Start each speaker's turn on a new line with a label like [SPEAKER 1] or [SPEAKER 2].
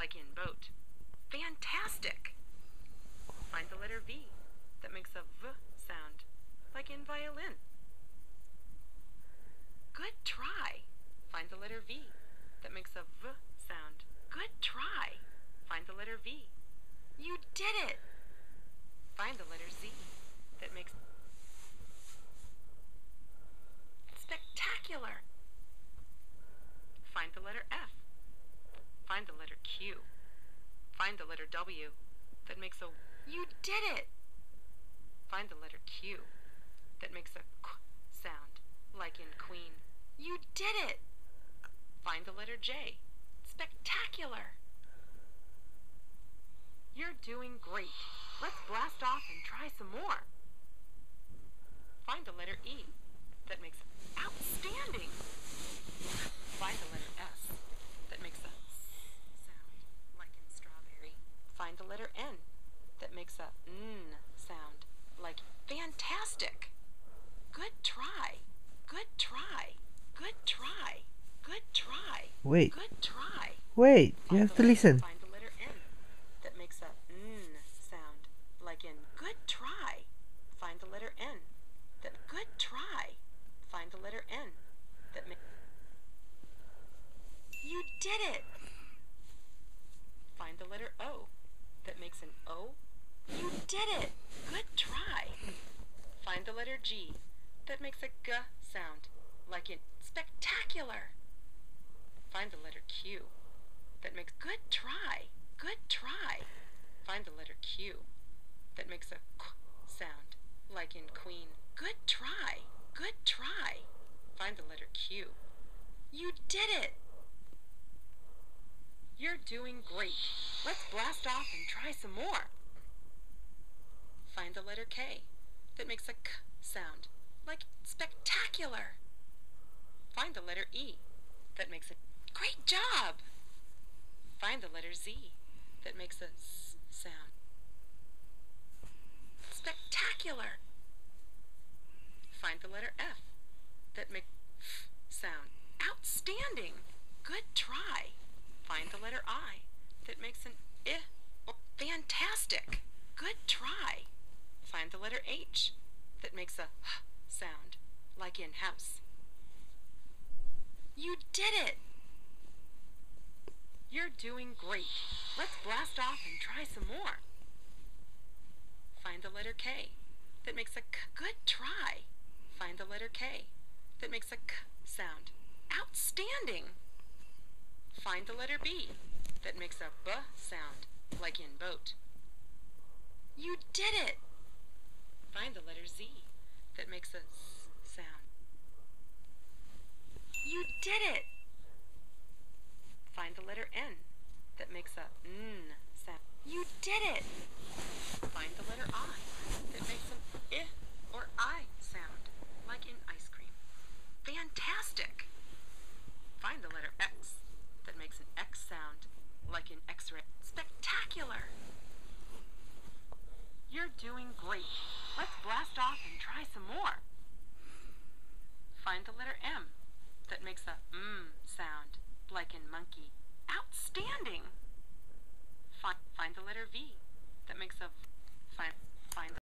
[SPEAKER 1] like in boat. Fantastic! Find the letter V that makes a V sound, like in violin. Good try. Find the letter V that makes a V sound. Good try. Find the letter V. You did it! Find the letter Z that makes spectacular. Find the letter F. Find the letter Q. Find the letter W that makes a You did it! Find the letter Q that makes a Q sound, like in queen. You did it! Find the letter J. Spectacular! You're doing great. Let's blast off and try some more. Find the letter E that makes outstanding. Find the letter S that makes a sound, like in strawberry. Find the letter N that makes a N sound, like fantastic. Good try. Good try. Good try. Good try.
[SPEAKER 2] Wait.
[SPEAKER 1] Good try.
[SPEAKER 2] Wait, you have to listen.
[SPEAKER 1] Find the letter N that makes a N sound, like in good try. Find the letter N that good try. Find the letter N that makes You did it! Find the letter O that makes an O. You did it! Good try. Find the letter G that makes a G sound, like in spectacular. Find the letter Q that makes good try. Good try. Find the letter Q that makes a Q sound, like in queen. Good try. Good try. Find the letter Q. You did it! You're doing great. Let's blast off and try some more. Find the letter K that makes a K sound, like spectacular. Find the letter E that makes a great job. Find the letter Z that makes a S sound. Spectacular. Find the letter F that makes F sound. Outstanding. Good try. Find the letter I that makes an I. Fantastic. Good try. Find the letter H that makes a H sound, like in house. You did it! You're doing great. Let's blast off and try some more. Find the letter K that makes a K. Good try. Find the letter K that makes a K sound. Outstanding! Find the letter B that makes a B sound, like in boat. You did it! Find the letter Z that makes a S sound. You did it! Find the letter N that makes a N sound. You did it! Find the letter I that makes an I or I sound, like in ice